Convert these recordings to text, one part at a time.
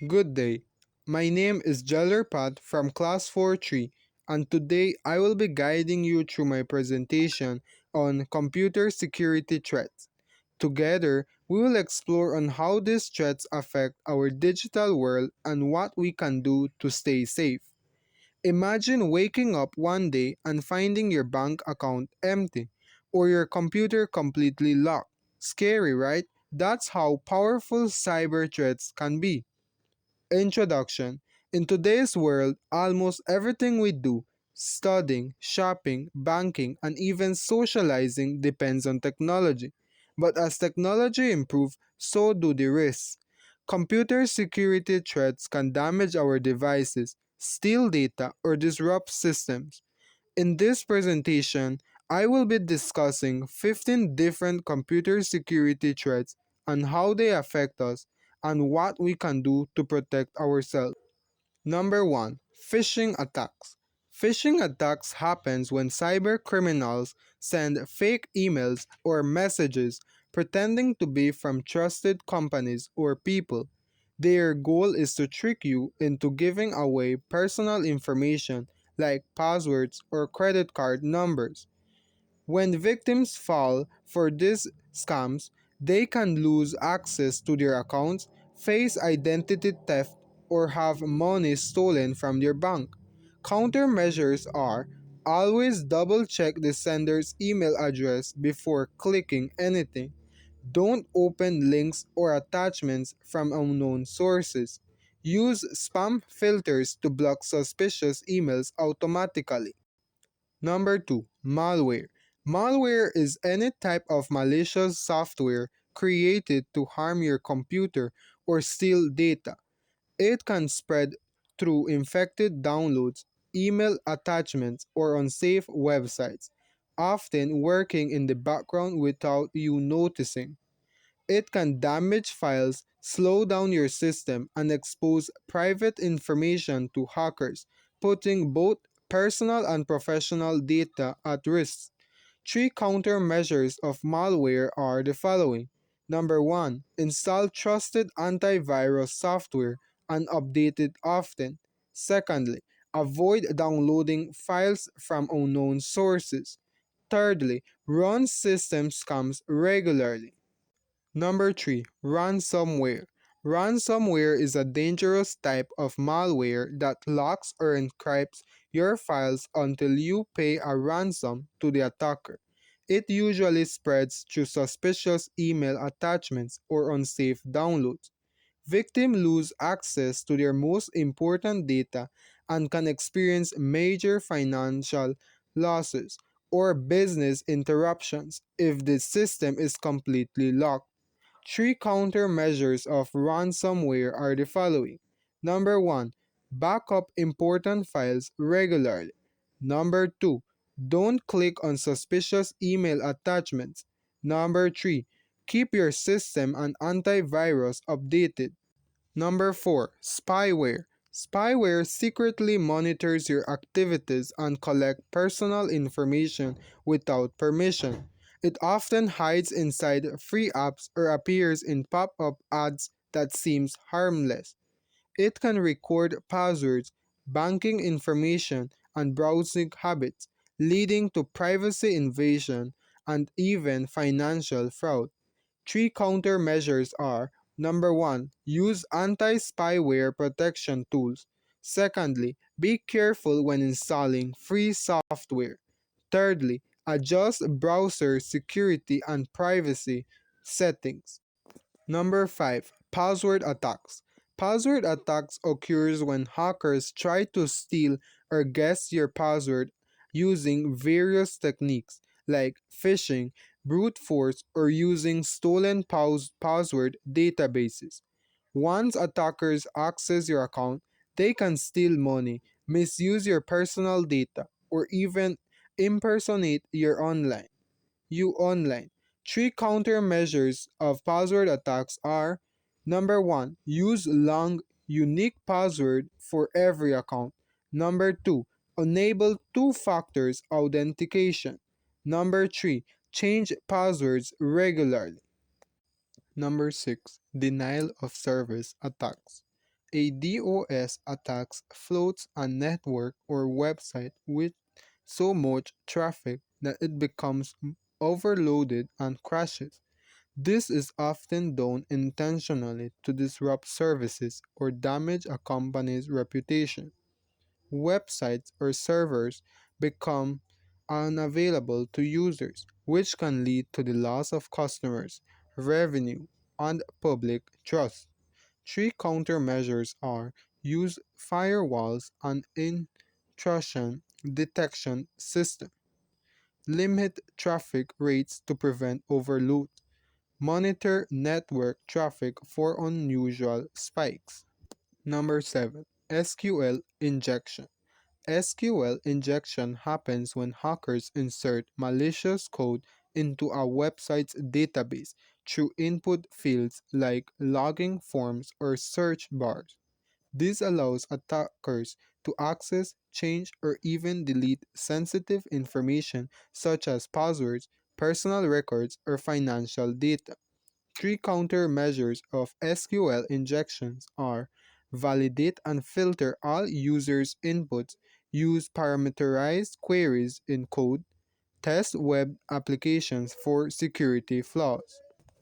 Good day. My name is Jalerpat from Class 4-3, and today I will be guiding you through my presentation on computer security threats. Together, we will explore on how these threats affect our digital world and what we can do to stay safe. Imagine waking up one day and finding your bank account empty or your computer completely locked. Scary, right? That's how powerful cyber threats can be. Introduction. In today's world, almost everything we do, studying, shopping, banking, and even socializing depends on technology. But as technology improves, so do the risks. Computer security threats can damage our devices, steal data, or disrupt systems. In this presentation, I will be discussing 15 different computer security threats and how they affect us and what we can do to protect ourselves. Number 1. Phishing attacks. Phishing attacks happens when cyber criminals send fake emails or messages pretending to be from trusted companies or people. Their goal is to trick you into giving away personal information like passwords or credit card numbers. When victims fall for these scams, they can lose access to their accounts, face identity theft, or have money stolen from their bank. Countermeasures are always double check the sender's email address before clicking anything. Don't open links or attachments from unknown sources. Use spam filters to block suspicious emails automatically. Number 2. Malware. Malware is any type of malicious software created to harm your computer or steal data. It can spread through infected downloads, email attachments, or unsafe websites, often working in the background without you noticing. It can damage files, slow down your system, and expose private information to hackers, putting both personal and professional data at risk. Three countermeasures of malware are the following. Number 1. Install trusted antivirus software and update it often. Secondly, avoid downloading files from unknown sources. Thirdly, run system scans regularly. Number 3. Ransomware. Ransomware is a dangerous type of malware that locks or encrypts your files until you pay a ransom to the attacker. It usually spreads through suspicious email attachments or unsafe downloads. Victims lose access to their most important data and can experience major financial losses or business interruptions if the system is completely locked. Three countermeasures of ransomware are the following. Number 1. Back up important files regularly. Number 2. Don't click on suspicious email attachments. Number 3. Keep your system and antivirus updated. Number 4. Spyware. Spyware secretly monitors your activities and collects personal information without permission. It often hides inside free apps or appears in pop-up ads that seems harmless. It can record passwords, banking information, and browsing habits, leading to privacy invasion and even financial fraud. Three countermeasures are: number 1. Use anti spyware protection tools. Secondly, be careful when installing free software. Thirdly, adjust browser security and privacy settings. Number 5. Password attacks. Password attacks occurs when hackers try to steal or guess your password using various techniques like phishing, brute force, or using stolen password databases. Once attackers access your account, they can steal money, misuse your personal data, or even impersonate you online. Three countermeasures of password attacks are: number 1. Use long, unique password for every account. Number 2. Enable two factors authentication. Number 3. Change passwords regularly. Number 6. Denial of service attacks. A DOS attacks floats a network or website with so much traffic that it becomes overloaded and crashes. This is often done intentionally to disrupt services or damage a company's reputation. Websites or servers become unavailable to users, which can lead to the loss of customers, revenue, and public trust. Three countermeasures are: use firewalls and intrusion detection system, limit traffic rates to prevent overload, monitor network traffic for unusual spikes. Number 7. SQL injection. SQL injection happens when hackers insert malicious code into a website's database through input fields like logging forms or search bars. This allows attackers to access, change, or even delete sensitive information such as passwords, personal records, or financial data. Three countermeasures of SQL injections are: validate and filter all users' inputs, use parameterized queries in code, test web applications for security flaws.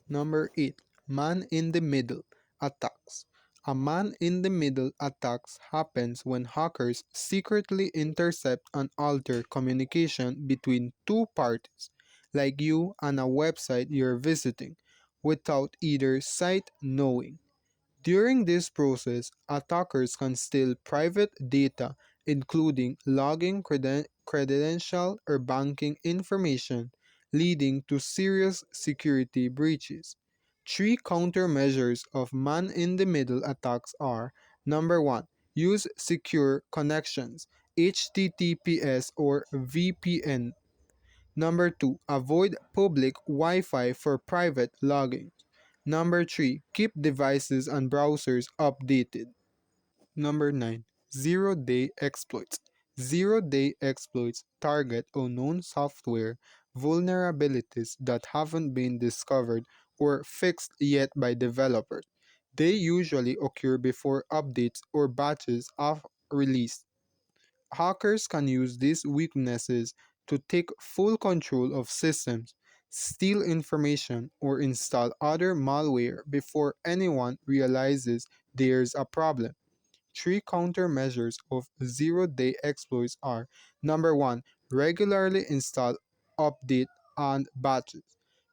Number 8. Man in the middle attacks. A man in the middle attacks happens when hackers secretly intercept and alter communication between two parties, like you and a website you're visiting, without either side knowing. During this process, attackers can steal private data, including login credential or banking information, leading to serious security breaches. Three countermeasures of man in the middle attacks are: number 1, use secure connections, HTTPS or VPN. Number 2, avoid public Wi Fi for private logging. Number 3, keep devices and browsers updated. Number 9, zero day exploits. Zero day exploits target unknown software vulnerabilities that haven't been discovered or fixed yet by developers. They usually occur before updates or batches are released. Hackers can use these weaknesses to take full control of systems, steal information, or install other malware before anyone realizes there's a problem. Three countermeasures of zero day exploits are: number 1, regularly install, update, and batches.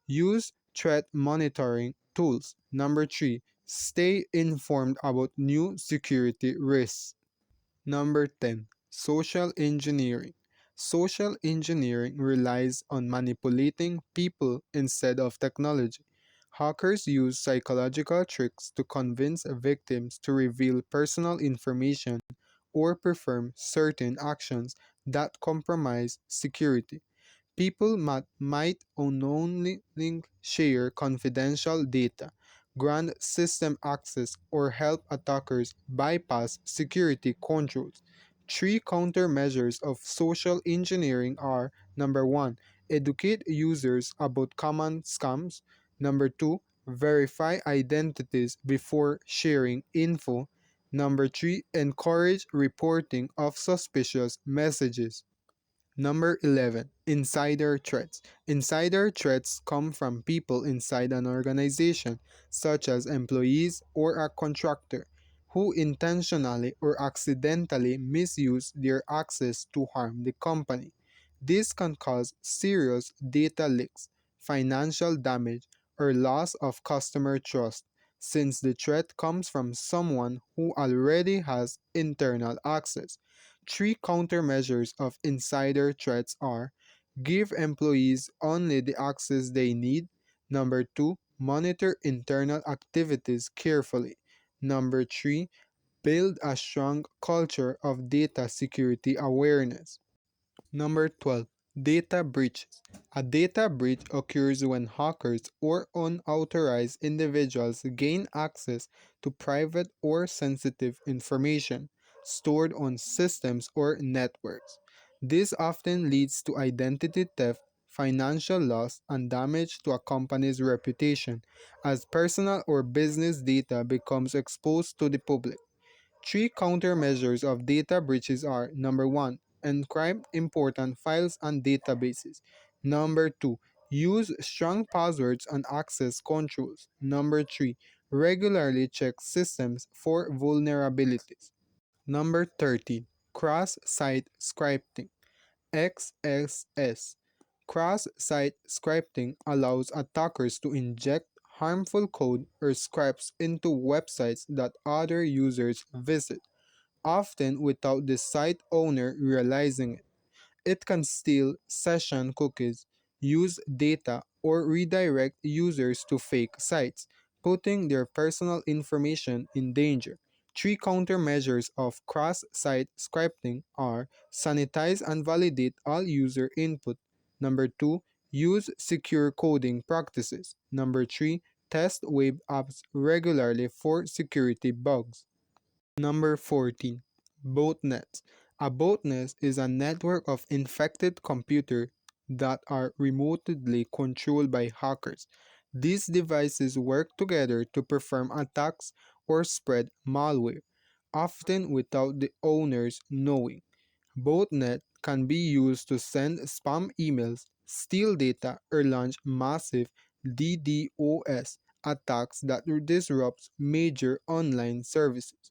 Use threat monitoring tools. Number 3, stay informed about new security risks. Number 10. Social engineering. Social engineering relies on manipulating people instead of technology. Hackers use psychological tricks to convince victims to reveal personal information or perform certain actions that compromise security. People might unknowingly share confidential data, grant system access, or help attackers bypass security controls. Three countermeasures of social engineering are: number 1, educate users about common scams. Number 2, verify identities before sharing info. Number 3, encourage reporting of suspicious messages. Number 11. Insider threats. Insider threats come from people inside an organization, such as employees or a contractor, who intentionally or accidentally misuse their access to harm the company. This can cause serious data leaks, financial damage, or loss of customer trust, since the threat comes from someone who already has internal access. Three countermeasures of insider threats are: give employees only the access they need. Number 2, monitor internal activities carefully. Number 3, build a strong culture of data security awareness. Number 12. Data breaches. A data breach occurs when hackers or unauthorized individuals gain access to private or sensitive information stored on systems or networks. This often leads to identity theft, financial loss, and damage to a company's reputation as personal or business data becomes exposed to the public. Three countermeasures of data breaches are: number one, encrypt important files and databases. Number two, use strong passwords and access controls. Number three, regularly check systems for vulnerabilities. Number 13, cross site scripting. XSS. Cross site scripting allows attackers to inject harmful code or scripts into websites that other users visit, often without the site owner realizing it. It can steal session cookies, use data, or redirect users to fake sites, putting their personal information in danger. Three countermeasures of cross site scripting are: sanitize and validate all user input. Number two, use secure coding practices. Number three, test web apps regularly for security bugs. Number 14. Botnets. A botnet is a network of infected computers that are remotely controlled by hackers. These devices work together to perform attacks or spread malware, often without the owners knowing. Botnet can be used to send spam emails, steal data, or launch massive DDoS attacks that disrupt major online services.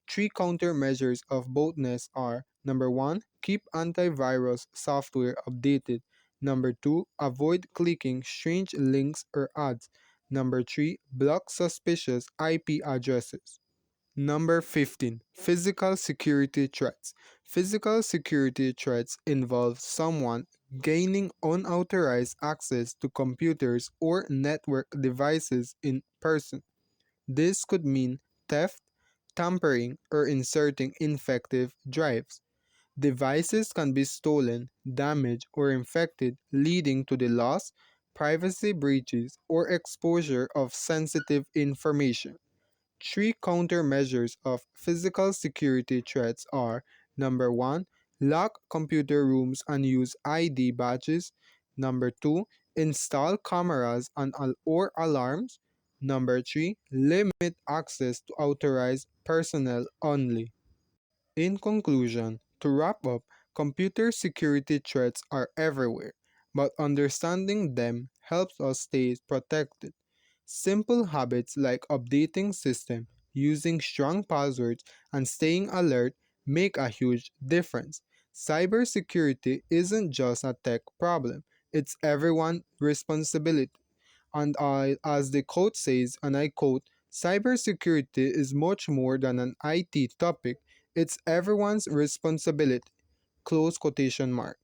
Three countermeasures of botnets are: number one, keep antivirus software updated. Number two, avoid clicking strange links or ads. Number three, block suspicious IP addresses. Number 15. Physical security threats. Physical security threats involve someone gaining unauthorized access to computers or network devices in person. This could mean theft, tampering, or inserting infected drives. Devices can be stolen, damaged, or infected, leading to the loss, privacy breaches, or exposure of sensitive information. Three countermeasures of physical security threats are: number one, lock computer rooms and use ID badges. Number two, install cameras and or alarms. Number three, limit access to authorized personnel only. In conclusion, to wrap up, computer security threats are everywhere, but understanding them helps us stay protected. Simple habits like updating system, using strong passwords, and staying alert make a huge difference. Cybersecurity isn't just a tech problem, it's everyone's responsibility. And as the quote says, and I quote, cybersecurity is much more than an IT topic, it's everyone's responsibility. Close quotation mark.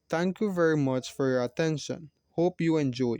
Thank you very much for your attention. Hope you enjoy.